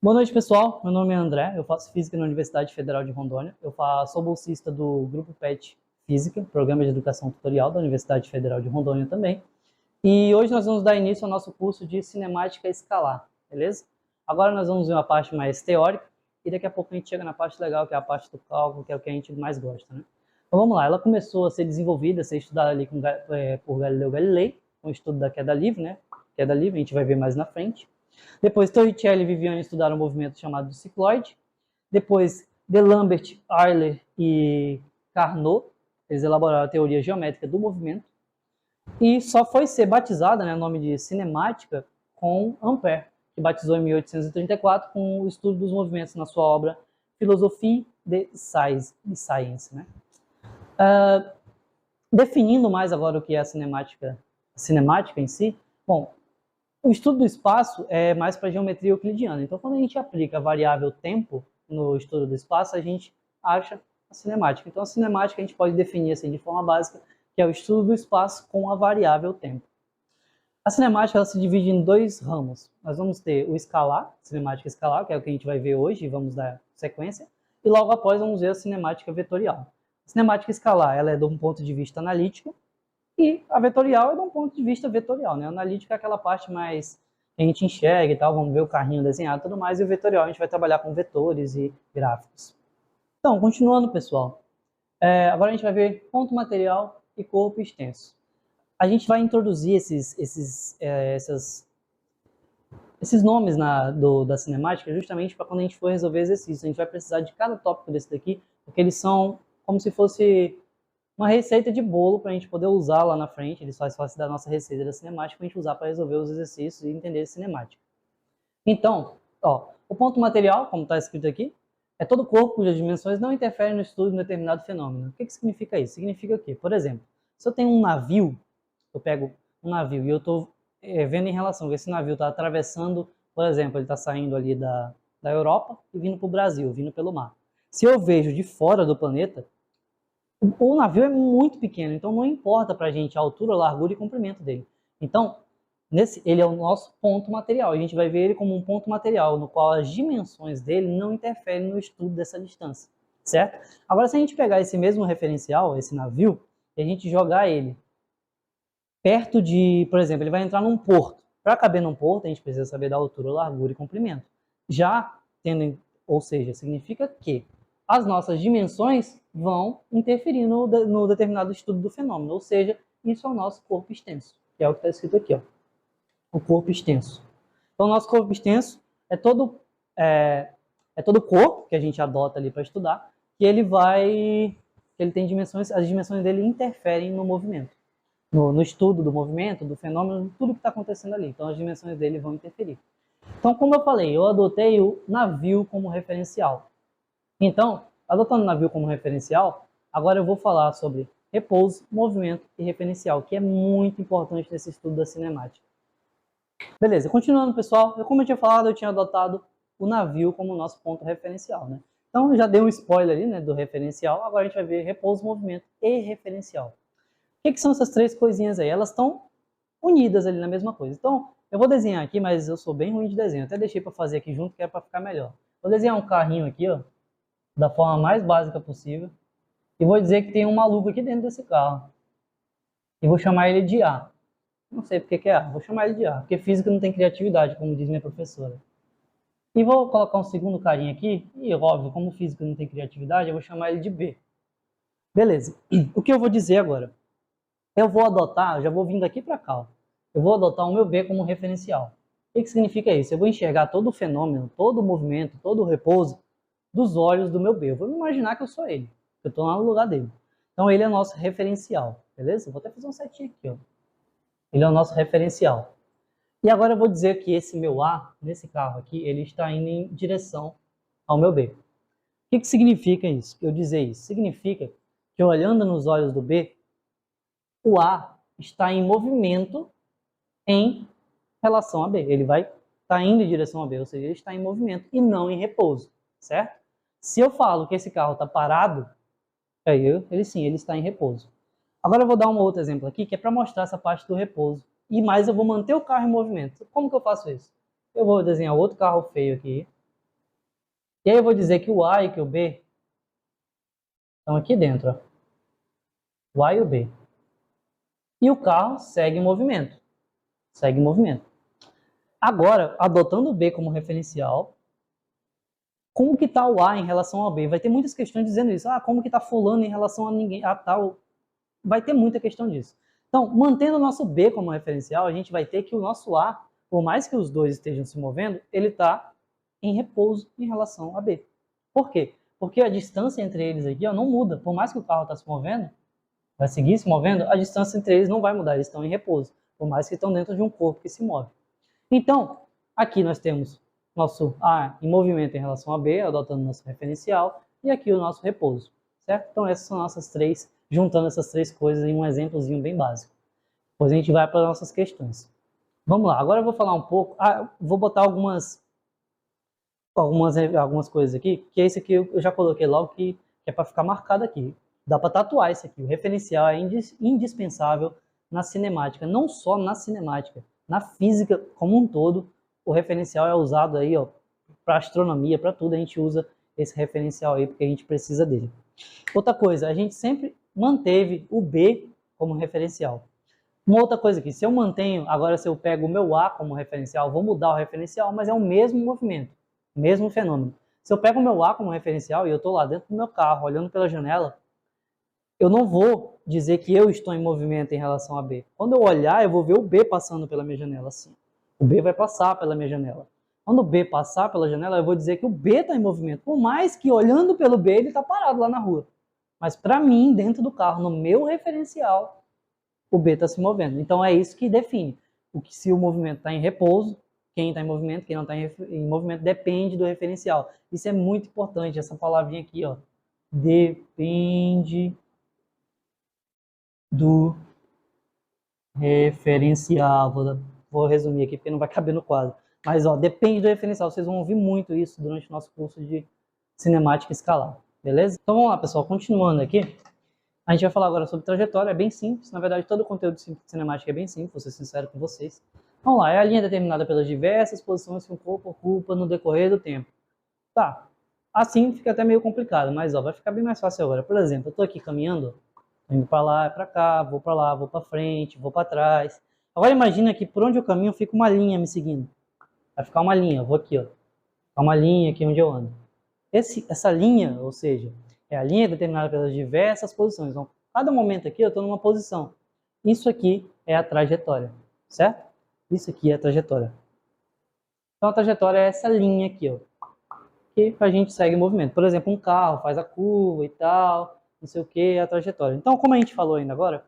Boa noite, pessoal. Meu nome é André, eu faço Física na Universidade Federal de Rondônia. Sou bolsista do Grupo PET Física, Programa de Educação Tutorial da Universidade Federal de Rondônia também. E hoje nós vamos dar início ao nosso curso de Cinemática Escalar, beleza? Agora nós vamos ver uma parte mais teórica e daqui a pouco a gente chega na parte legal, que é a parte do cálculo, que é o que a gente mais gosta, né? Então vamos lá, ela começou a ser desenvolvida, a ser estudada ali por Galileu Galilei, com o estudo da queda livre, né? Queda livre, a gente vai ver mais na frente. Depois, Torricelli e Viviani estudaram um movimento chamado de cicloide. Depois, D'Alembert, Euler e Carnot, eles elaboraram a teoria geométrica do movimento. E só foi ser batizada, né, o nome de cinemática, com Ampère, que batizou em 1834 com o estudo dos movimentos na sua obra Philosophie des Sciences. Né? Definindo mais agora o que é a cinemática em si, bom, o estudo do espaço é mais para geometria euclidiana. Então, quando a gente aplica a variável tempo no estudo do espaço, a gente acha a cinemática. Então, a cinemática a gente pode definir assim de forma básica, que é o estudo do espaço com a variável tempo. A cinemática ela se divide em dois ramos. Nós vamos ter o escalar, cinemática escalar, que é o que a gente vai ver hoje, e vamos dar sequência. E logo após vamos ver a cinemática vetorial. A cinemática escalar ela é de um ponto de vista analítico, e a vetorial é de um ponto de vista vetorial, né? A analítica é aquela parte mais que a gente enxerga e tal, vamos ver o carrinho desenhado e tudo mais, e o vetorial a gente vai trabalhar com vetores e gráficos. Então, continuando, pessoal, agora a gente vai ver ponto material e corpo extenso. A gente vai introduzir esses nomes da cinemática justamente para quando a gente for resolver exercícios. A gente vai precisar de cada tópico desse daqui, porque eles são como se fosse uma receita de bolo para a gente poder usar lá na frente. Eles fazem parte da nossa receita da cinemática para a gente usar para resolver os exercícios e entender a cinemática. Então, o ponto material, como está escrito aqui, é todo corpo cujas dimensões não interferem no estudo de um determinado fenômeno. O que significa isso? Significa que, por exemplo, se eu tenho um navio, eu pego um navio e eu estou vendo em relação que esse navio está atravessando, por exemplo, ele está saindo ali da Europa e vindo para o Brasil, vindo pelo mar. Se eu vejo de fora do planeta, o navio é muito pequeno, então não importa para a gente a altura, a largura e comprimento dele. Então, ele é o nosso ponto material. A gente vai ver ele como um ponto material, no qual as dimensões dele não interferem no estudo dessa distância, certo? Agora, se a gente pegar esse mesmo referencial, esse navio, e a gente jogar ele perto de, por exemplo, ele vai entrar num porto. Para caber num porto, a gente precisa saber da altura, largura e comprimento. Ou seja, significa que as nossas dimensões vão interferir no determinado estudo do fenômeno, ou seja, isso é o nosso corpo extenso, que é o que está escrito aqui, ó, o corpo extenso. Então, o nosso corpo extenso é todo corpo que a gente adota ali para estudar, que ele tem dimensões, as dimensões dele interferem no movimento, no estudo do movimento, do fenômeno, tudo que está acontecendo ali. Então, as dimensões dele vão interferir. Então, como eu falei, eu adotei o navio como referencial. Então, adotando o navio como referencial, agora eu vou falar sobre repouso, movimento e referencial, que é muito importante nesse estudo da cinemática. Beleza, continuando, pessoal, como eu tinha falado, eu tinha adotado o navio como nosso ponto referencial, né? Então, já dei um spoiler ali, né, do referencial, agora a gente vai ver repouso, movimento e referencial. O que são essas três coisinhas aí? Elas estão unidas ali na mesma coisa. Então, eu vou desenhar aqui, mas eu sou bem ruim de desenho, até deixei para fazer aqui junto, que é para ficar melhor. Vou desenhar um carrinho aqui, ó, da forma mais básica possível. E vou dizer que tem um maluco aqui dentro desse carro. E vou chamar ele de A. Não sei porque que é A, vou chamar ele de A, porque física não tem criatividade, como diz minha professora. E vou colocar um segundo carinha aqui, e óbvio, como física não tem criatividade, eu vou chamar ele de B. Beleza, o que eu vou dizer agora? Eu vou adotar, já vou vindo aqui para cá, ó. Eu vou adotar o meu B como referencial. O que significa isso? Eu vou enxergar todo o fenômeno, todo o movimento, todo o repouso dos olhos do meu B. Eu vou imaginar que eu sou ele, que eu estou lá no lugar dele. Então ele é nosso referencial, beleza? Eu vou até fazer um setinho aqui, ó. Ele é o nosso referencial. E agora eu vou dizer que esse meu A, nesse carro aqui, ele está indo em direção ao meu B. O que significa isso? Eu dizer isso? Significa que olhando nos olhos do B, o A está em movimento em relação a B. Ele vai estar indo em direção a B, ou seja, ele está em movimento e não em repouso, certo? Se eu falo que esse carro está parado, ele está em repouso. Agora eu vou dar um outro exemplo aqui, que é para mostrar essa parte do repouso. E mais eu vou manter o carro em movimento. Como que eu faço isso? Eu vou desenhar outro carro feio aqui. E aí eu vou dizer que o A e que o B estão aqui dentro, ó. O A e o B. E o carro segue em movimento. Segue em movimento. Agora, adotando o B como referencial, como que está o A em relação ao B? Vai ter muitas questões dizendo isso. Ah, como que está fulano em relação a ninguém, a tal? Vai ter muita questão disso. Então, mantendo o nosso B como referencial, a gente vai ter que o nosso A, por mais que os dois estejam se movendo, ele está em repouso em relação a B. Por quê? Porque a distância entre eles aqui ó, não muda. Por mais que o carro está se movendo, vai seguir se movendo, a distância entre eles não vai mudar, eles estão em repouso. Por mais que estão dentro de um corpo que se move. Então, aqui nós temos nosso A em movimento em relação a B, adotando nosso referencial, e aqui o nosso repouso, certo? Então essas são nossas três, juntando essas três coisas em um exemplozinho bem básico. Depois a gente vai para as nossas questões. Vamos lá, agora eu vou falar um pouco, vou botar algumas coisas aqui, que esse aqui eu já coloquei logo, que é para ficar marcado aqui. Dá para tatuar isso aqui, o referencial é indispensável na cinemática, não só na cinemática, na física como um todo, o referencial é usado aí, ó, para astronomia, para tudo a gente usa esse referencial aí, porque a gente precisa dele. Outra coisa, a gente sempre manteve o B como referencial. Uma outra coisa aqui, se eu mantenho, agora se eu pego o meu A como referencial, vou mudar o referencial, mas é o mesmo movimento, o mesmo fenômeno. Se eu pego o meu A como referencial e eu estou lá dentro do meu carro, olhando pela janela, eu não vou dizer que eu estou em movimento em relação a B. Quando eu olhar, eu vou ver o B passando pela minha janela assim. O B vai passar pela minha janela. Quando o B passar pela janela, eu vou dizer que o B está em movimento. Por mais que olhando pelo B, ele está parado lá na rua. Mas para mim, dentro do carro, no meu referencial, o B está se movendo. Então é isso que define. Se o movimento está em repouso, quem está em movimento, quem não está em movimento, depende do referencial. Isso é muito importante, essa palavrinha aqui, ó. Depende do referencial. Vou resumir aqui porque não vai caber no quadro. Mas ó, depende do referencial. Vocês vão ouvir muito isso durante o nosso curso de cinemática escalar. Beleza? Então vamos lá, pessoal. Continuando aqui. A gente vai falar agora sobre trajetória. É bem simples. Na verdade, todo o conteúdo de cinemática é bem simples. Vou ser sincero com vocês. Vamos lá. É a linha determinada pelas diversas posições que um corpo ocupa no decorrer do tempo. Tá. Assim fica até meio complicado. Mas ó, vai ficar bem mais fácil agora. Por exemplo, eu estou aqui caminhando. Indo para lá, para cá, vou para lá, vou para frente, vou para trás. Agora imagina que por onde eu caminho fica uma linha me seguindo. Vai ficar uma linha, eu vou aqui, ó. Ficar uma linha aqui onde eu ando. Essa linha, ou seja, é a linha determinada pelas diversas posições. Então, cada momento aqui eu estou numa posição. Isso aqui é a trajetória, certo? Isso aqui é a trajetória. Então a trajetória é essa linha aqui, ó. Que a gente segue o movimento. Por exemplo, um carro faz a curva e tal, não sei o que, a trajetória. Então, como a gente falou ainda agora,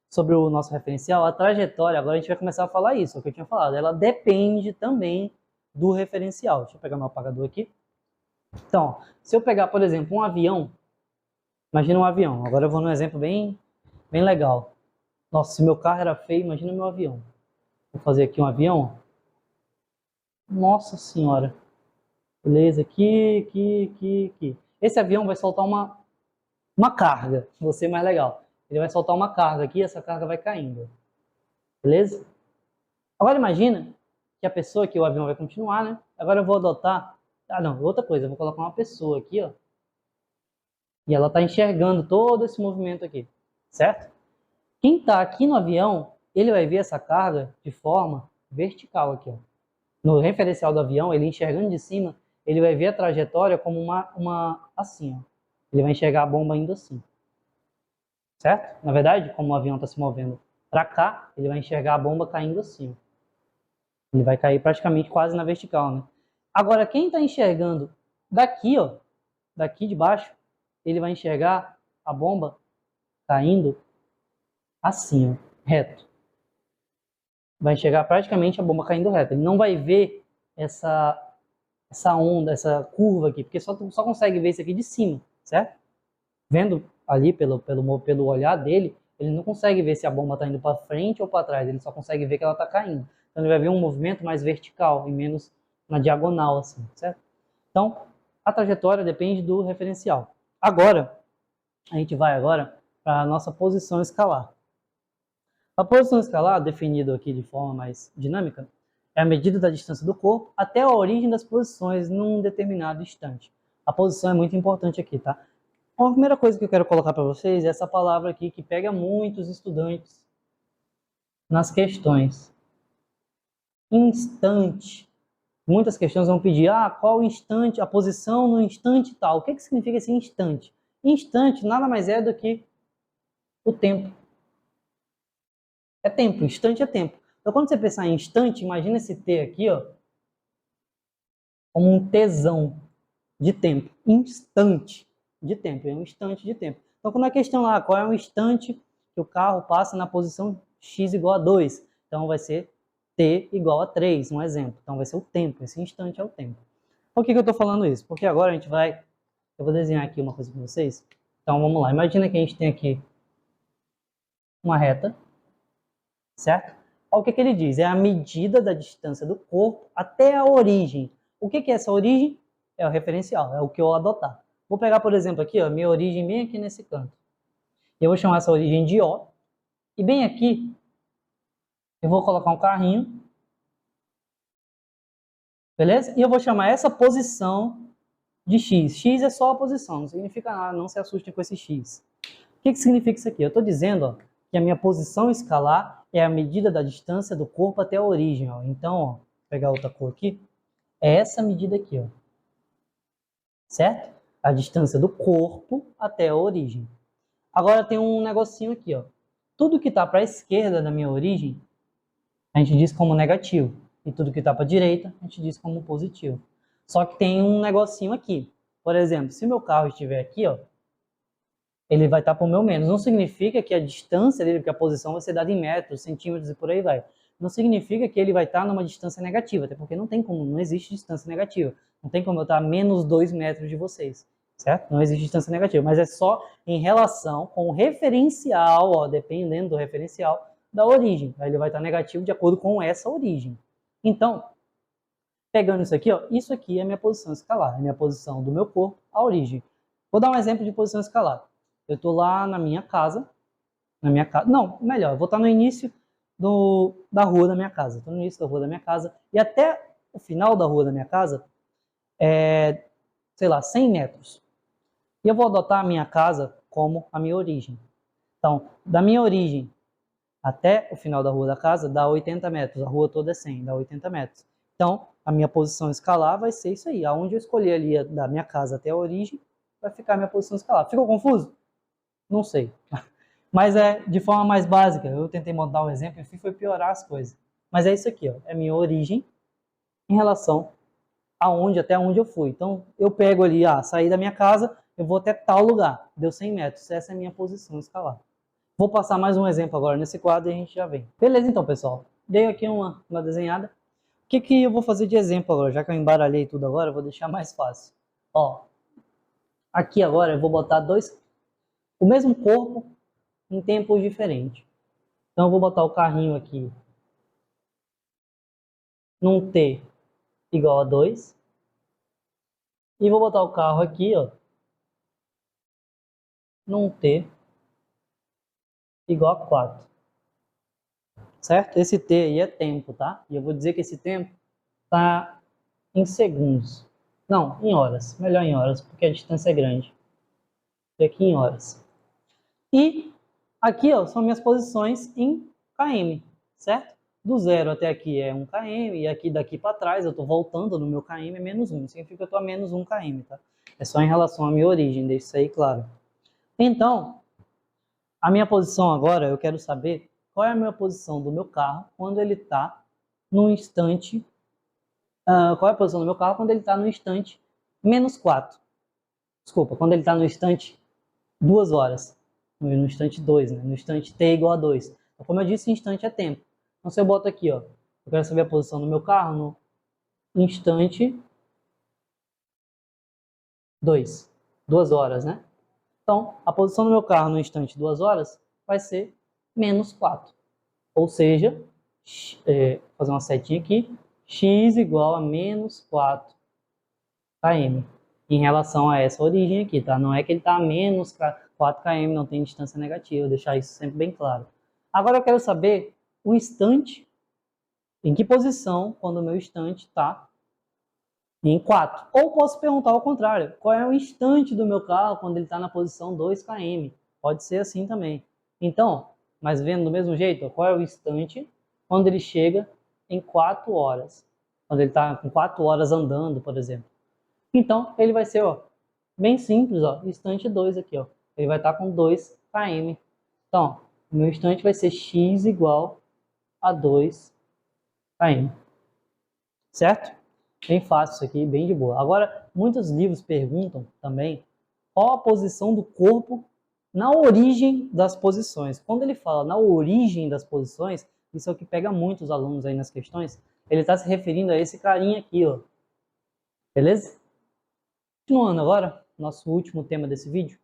sobre o nosso referencial, a trajetória, agora a gente vai começar a falar isso, o que eu tinha falado, ela depende também do referencial. Deixa eu pegar meu apagador aqui. Então, se eu pegar, por exemplo, um avião, imagina um avião, agora eu vou num exemplo bem legal. Nossa, se meu carro era feio, imagina meu avião. Vou fazer aqui um avião. Nossa senhora. Beleza, aqui. Esse avião vai soltar uma carga, vou ser mais legal. Ele vai soltar uma carga aqui e essa carga vai caindo. Beleza? Agora imagina que a pessoa que o avião vai continuar, né? Agora eu vou adotar... Ah, não, outra coisa. Eu vou colocar uma pessoa aqui, ó. E ela está enxergando todo esse movimento aqui. Certo? Quem está aqui no avião, ele vai ver essa carga de forma vertical aqui, ó. No referencial do avião, ele enxergando de cima, ele vai ver a trajetória como uma assim, ó. Ele vai enxergar a bomba indo assim. Certo? Na verdade, como o avião está se movendo para cá, ele vai enxergar a bomba caindo assim. Ele vai cair praticamente quase na vertical, né? Agora, quem está enxergando daqui, ó, daqui de baixo, ele vai enxergar a bomba caindo assim, ó, reto. Vai enxergar praticamente a bomba caindo reto. Ele não vai ver essa onda, essa curva aqui, porque só consegue ver isso aqui de cima, certo? Vendo ali pelo olhar dele, ele não consegue ver se a bomba está indo para frente ou para trás, ele só consegue ver que ela está caindo. Então ele vai ver um movimento mais vertical e menos na diagonal, assim, certo? Então, a trajetória depende do referencial. Agora, a gente vai agora para a nossa posição escalar. A posição escalar, definida aqui de forma mais dinâmica, é a medida da distância do corpo até a origem das posições num determinado instante. A posição é muito importante aqui, tá? A primeira coisa que eu quero colocar para vocês é essa palavra aqui que pega muitos estudantes nas questões. Instante. Muitas questões vão pedir, qual instante, a posição no instante tal. O que significa esse instante? Instante nada mais é do que o tempo. É tempo, instante é tempo. Então, quando você pensar em instante, imagina esse T aqui, ó, como um tesão de tempo. Instante de tempo, é um instante de tempo. Então, quando a questão lá, qual é o instante que o carro passa na posição x igual a 2? Então, vai ser t igual a 3, um exemplo. Então, vai ser o tempo, esse instante é o tempo. Por que eu estou falando isso? Porque agora a gente vai... Eu vou desenhar aqui uma coisa para vocês. Então, vamos lá. Imagina que a gente tem aqui uma reta, certo? Olha o que ele diz, é a medida da distância do corpo até a origem. O que é essa origem? É o referencial, é o que eu adotar. Vou pegar, por exemplo, aqui, ó, minha origem bem aqui nesse canto. Eu vou chamar essa origem de O. E bem aqui, eu vou colocar um carrinho. Beleza? E eu vou chamar essa posição de X. X é só a posição, não significa nada, não se assustem com esse X. O que significa isso aqui? Eu estou dizendo, ó, que a minha posição escalar é a medida da distância do corpo até a origem. Ó. Então, ó, vou pegar outra cor aqui. É essa medida aqui, ó. Certo? A distância do corpo até a origem. Agora tem um negocinho aqui, ó. Tudo que está para a esquerda da minha origem, a gente diz como negativo. E tudo que está para a direita, a gente diz como positivo. Só que tem um negocinho aqui. Por exemplo, se meu carro estiver aqui, ó, ele vai estar para o meu menos. Não significa que a distância dele, que a posição vai ser dada em metros, centímetros e por aí vai. Não significa que ele vai estar numa distância negativa, até porque não tem como, não existe distância negativa. Não tem como eu estar a menos 2 metros de vocês, certo? Não existe distância negativa, mas é só em relação com o referencial, ó, dependendo do referencial, da origem. Aí ele vai estar negativo de acordo com essa origem. Então, pegando isso aqui, ó, isso aqui é minha posição escalar, é minha posição do meu corpo à origem. Vou dar um exemplo de posição escalar. Eu estou lá na minha casa, não, melhor, eu vou estar no início da rua da minha casa. Estou no início da rua da minha casa e até o final da rua da minha casa é, sei lá, 100 metros. E eu vou adotar a minha casa como a minha origem. Então, da minha origem até o final da rua da casa dá 80 metros. A rua toda é 100, dá 80 metros. Então, a minha posição escalar vai ser isso aí. Aonde eu escolher ali da minha casa até a origem, vai ficar a minha posição escalar. Ficou confuso? Não sei. Mas é de forma mais básica. Eu tentei montar um exemplo e foi piorar as coisas. Mas é isso aqui, ó. É a minha origem em relação até onde eu fui. Então, eu pego ali, saí da minha casa, eu vou até tal lugar. Deu 100 metros. Essa é a minha posição escalar. Vou passar mais um exemplo agora nesse quadro e a gente já vem. Beleza, então, pessoal. Dei aqui uma desenhada. O que eu vou fazer de exemplo agora? Já que eu embaralhei tudo agora, eu vou deixar mais fácil. Ó, aqui agora eu vou botar o mesmo corpo em tempos diferentes. Então eu vou botar o carrinho aqui num T igual a 2. E vou botar o carro aqui, ó, num T igual a 4. Certo? Esse T aí é tempo, tá? E eu vou dizer que esse tempo tá em segundos. Não, em horas. Melhor em horas, porque a distância é grande. E aqui em horas. E aqui, ó, são minhas posições em km, certo? Do 0 até aqui é 1 km, e aqui daqui para trás, eu estou voltando no meu km, é menos 1. Significa que eu estou a menos 1 km, tá? É só em relação à minha origem, deixa isso aí claro. Então, a minha posição agora, eu quero saber qual é a minha posição do meu carro quando ele está no instante... qual é a posição do meu carro quando ele está no instante menos 4. Desculpa, quando ele está no instante 2 horas. No instante 2, né? No instante t igual a 2. Então, como eu disse, instante é tempo. Então, se eu boto aqui, ó, eu quero saber a posição do meu carro no instante 2. 2 horas, né? Então, a posição do meu carro no instante 2 horas vai ser menos 4. Ou seja, vou fazer uma setinha aqui, x igual a menos 4 km. Em relação a essa origem aqui, tá? Não é que ele está a menos 4 km, não tem distância negativa, deixar isso sempre bem claro. Agora eu quero saber o instante em que posição quando o meu instante está em 4. Ou posso perguntar ao contrário, qual é o instante do meu carro quando ele está na posição 2 km? Pode ser assim também. Então, mas vendo do mesmo jeito, qual é o instante quando ele chega em 4 horas? Quando ele está com 4 horas andando, por exemplo. Então, ele vai ser, ó, bem simples, ó, instante 2 aqui, ó. Ele vai estar com 2 km. Então, o meu instante vai ser x igual a 2 km. Certo? Bem fácil isso aqui, bem de boa. Agora, muitos livros perguntam também qual a posição do corpo na origem das posições. Quando ele fala na origem das posições, isso é o que pega muitos alunos aí nas questões, ele está se referindo a esse carinha aqui, ó. Beleza? Continuando agora, nosso último tema desse vídeo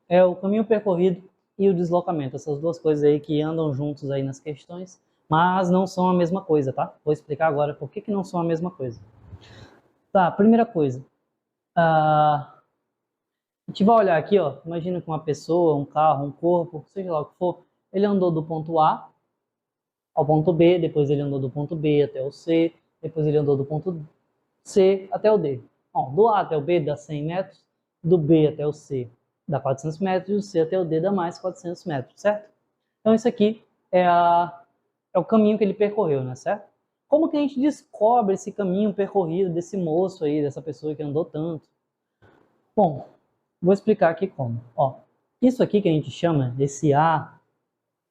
é o caminho percorrido e o deslocamento. Essas duas coisas aí que andam juntos aí nas questões, mas não são a mesma coisa, tá? Vou explicar agora por que não são a mesma coisa. Tá, primeira coisa. A gente vai olhar aqui, ó. Imagina que uma pessoa, um carro, um corpo, seja lá o que for, ele andou do ponto A ao ponto B, depois ele andou do ponto B até o C, depois ele andou do ponto C até o D. Bom, do A até o B dá 100 metros, do B até o C dá 400 metros, e do C até o D dá mais 400 metros, certo? Então isso aqui é o caminho que ele percorreu, né, certo? Como que a gente descobre esse caminho percorrido desse moço aí, dessa pessoa que andou tanto? Bom, vou explicar aqui como. Ó, isso aqui que a gente chama, esse A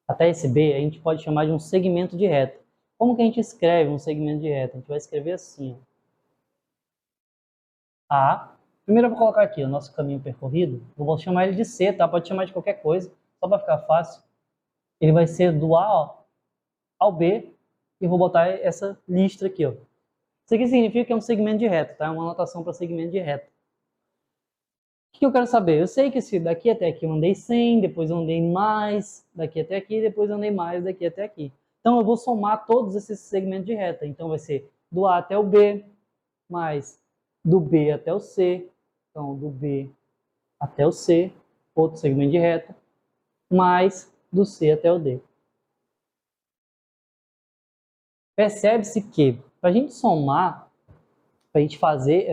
até esse B, a gente pode chamar de um segmento de reta. Como que a gente escreve um segmento de reta? A gente vai escrever assim, ó. A. Primeiro eu vou colocar aqui o nosso caminho percorrido. Eu vou chamar ele de C, tá? Pode chamar de qualquer coisa, só para ficar fácil. Ele vai ser do A, ó, ao B, e vou botar essa listra aqui, ó. Isso aqui significa que é um segmento de reta, tá? É uma anotação para segmento de reta. O que eu quero saber? Eu sei que se daqui até aqui eu andei 100, depois eu andei mais daqui até aqui, depois eu andei mais daqui até aqui. Então eu vou somar todos esses segmentos de reta. Então vai ser do A até o B, mais do B até o C, então do B até o C, outro segmento de reta, mais do C até o D. Percebe-se que, para a gente somar, para a gente fazer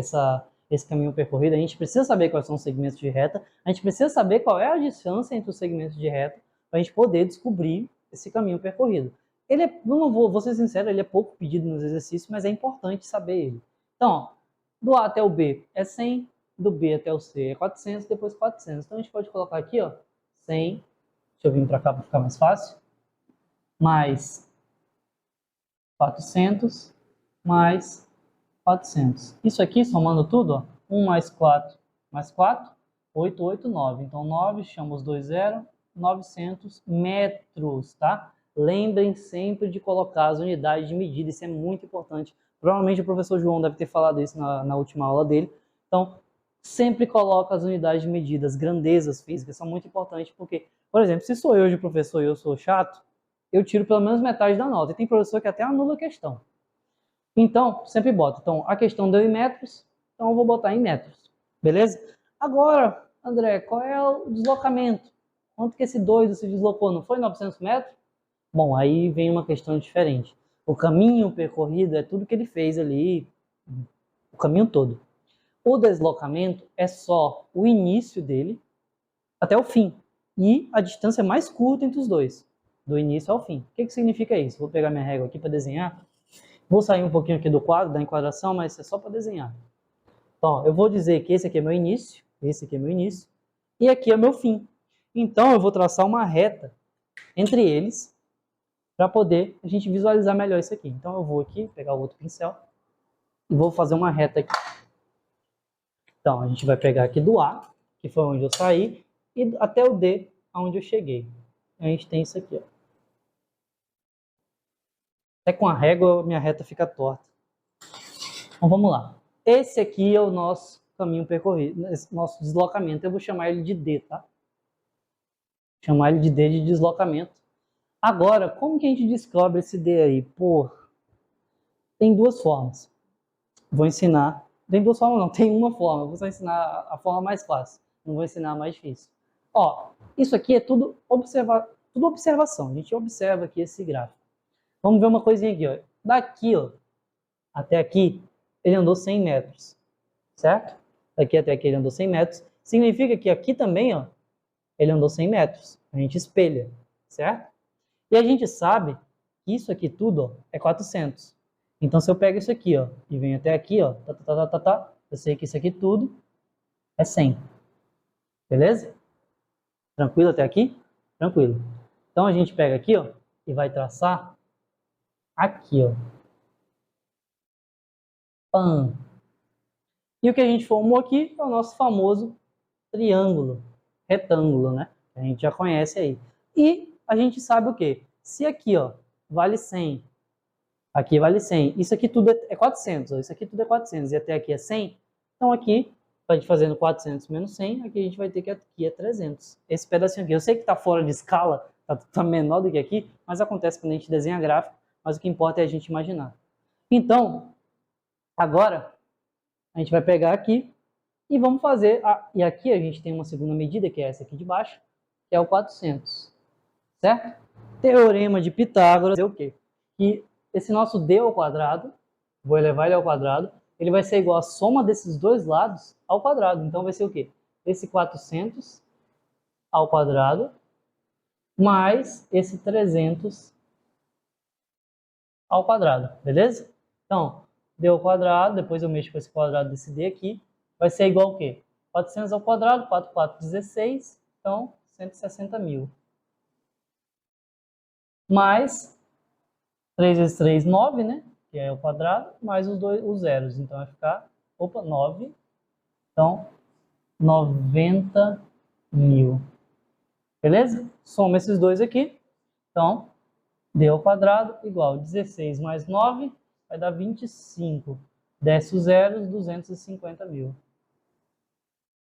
esse caminho percorrido, a gente precisa saber quais são os segmentos de reta, a gente precisa saber qual é a distância entre os segmentos de reta, para a gente poder descobrir esse caminho percorrido. Ele é, não vou ser sincero, ele é pouco pedido nos exercícios, mas é importante saber ele. Então, ó, do A até o B é 100, do B até o C é 400, depois 400. Então a gente pode colocar aqui, ó, 100, deixa eu vir para cá para ficar mais fácil, mais 400, mais 400. Isso aqui, somando tudo, ó, 1 mais 4 mais 4, 8, 8, 9. Então, 9, chama os dois zeros, 900 metros, tá? Lembrem sempre de colocar as unidades de medida, isso é muito importante. Provavelmente o professor João deve ter falado isso na última aula dele. Então, sempre coloca as unidades de medida, as grandezas físicas são muito importantes, porque, por exemplo, se sou eu de professor e eu sou chato, eu tiro pelo menos metade da nota. E tem professor que até anula a questão. Então, sempre bota. Então, a questão deu em metros, então eu vou botar em metros. Beleza? Agora, André, qual é o deslocamento? Quanto que esse doido se deslocou? Não foi 900 metros? Bom, aí vem uma questão diferente. O caminho percorrido é tudo que ele fez ali, o caminho todo. O deslocamento é só o início dele até o fim. E a distância mais curta entre os dois, do início ao fim. O que significa isso? Vou pegar minha régua aqui para desenhar. Vou sair um pouquinho aqui do quadro, da enquadração, mas é só para desenhar. Então, eu vou dizer que esse aqui é meu início, esse aqui é meu início, e aqui é meu fim. Então, eu vou traçar uma reta entre eles, para poder a gente visualizar melhor isso aqui. Então, eu vou aqui, pegar o outro pincel, e vou fazer uma reta aqui. Então, a gente vai pegar aqui do A, que foi onde eu saí, e até o D, onde eu cheguei. A gente tem isso aqui, ó. Até com a régua, minha reta fica torta. Então, vamos lá. Esse aqui é o nosso caminho percorrido, nosso deslocamento. Eu vou chamar ele de D, tá? Chamar ele de D de deslocamento. Agora, como que a gente descobre esse D aí? Pô, tem duas formas. Vou ensinar. Tem duas formas não, tem uma forma. Vou só ensinar a forma mais fácil. Não vou ensinar a mais difícil. Ó, isso aqui é tudo observação. A gente observa aqui esse gráfico. Vamos ver uma coisinha aqui, ó. daqui, ó, até aqui, ele andou 100 metros, certo? Daqui até aqui ele andou 100 metros. Significa que aqui também, ó, ele andou 100 metros. A gente espelha, certo? E a gente sabe que isso aqui tudo, ó, é 400. Então, se eu pego isso aqui, ó, e venho até aqui, ó, eu sei que isso aqui tudo é 100. Beleza? Tranquilo até aqui? Tranquilo. Então, a gente pega aqui, ó, e vai traçar aqui, ó. Pam. E o que a gente formou aqui é o nosso famoso triângulo, retângulo, né? A gente já conhece aí. E a gente sabe o quê? Se aqui, ó, vale 100, aqui vale 100, isso aqui tudo é 400, ó, isso aqui tudo é 400 e até aqui é 100, então aqui, a gente fazendo 400 menos 100, aqui a gente vai ter que aqui é 300. Esse pedacinho aqui, eu sei que está fora de escala, tá menor do que aqui, mas acontece quando a gente desenha gráfico, mas o que importa é a gente imaginar. Então, agora, a gente vai pegar aqui e vamos fazer, e aqui a gente tem uma segunda medida, que é essa aqui de baixo, que é o 400, certo? Teorema de Pitágoras é o quê? Que esse nosso d ao quadrado, vou elevar ele ao quadrado, ele vai ser igual a soma desses dois lados ao quadrado. Então vai ser o quê? Esse 400 ao quadrado mais esse 300 ao quadrado, beleza? Então, d ao quadrado, depois eu mexo com esse quadrado desse d aqui, vai ser igual ao quê? 400 ao quadrado, 4, 4, 16, então 160 mil. Mais 3 vezes 3, 9, né? Que é o quadrado, mais os zeros. Então vai ficar, 9. Então, 90 mil. Beleza? Soma esses dois aqui. Então, d ao quadrado igual 16 mais 9 vai dar 25. Desce os zeros, 250 mil.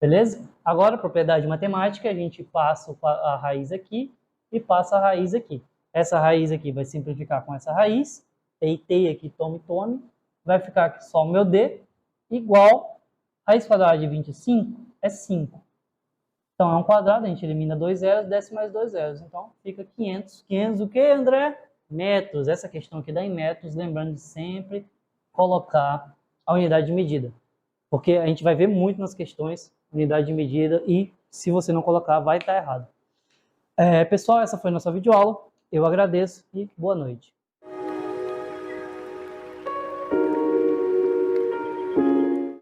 Beleza? Agora, propriedade matemática, a gente passa a raiz aqui e passa a raiz aqui. Essa raiz aqui vai simplificar com essa raiz. Tei aqui, tome. Vai ficar aqui só o meu d igual raiz quadrada de 25 é 5. Então, é um quadrado, a gente elimina 2 zeros, desce mais 2 zeros. Então, fica 500. 500 o quê, André? Metros. Essa questão aqui dá em metros, lembrando de sempre colocar a unidade de medida. Porque a gente vai ver muito nas questões unidade de medida e se você não colocar, vai estar errado. Pessoal, essa foi a nossa videoaula. Eu agradeço e boa noite.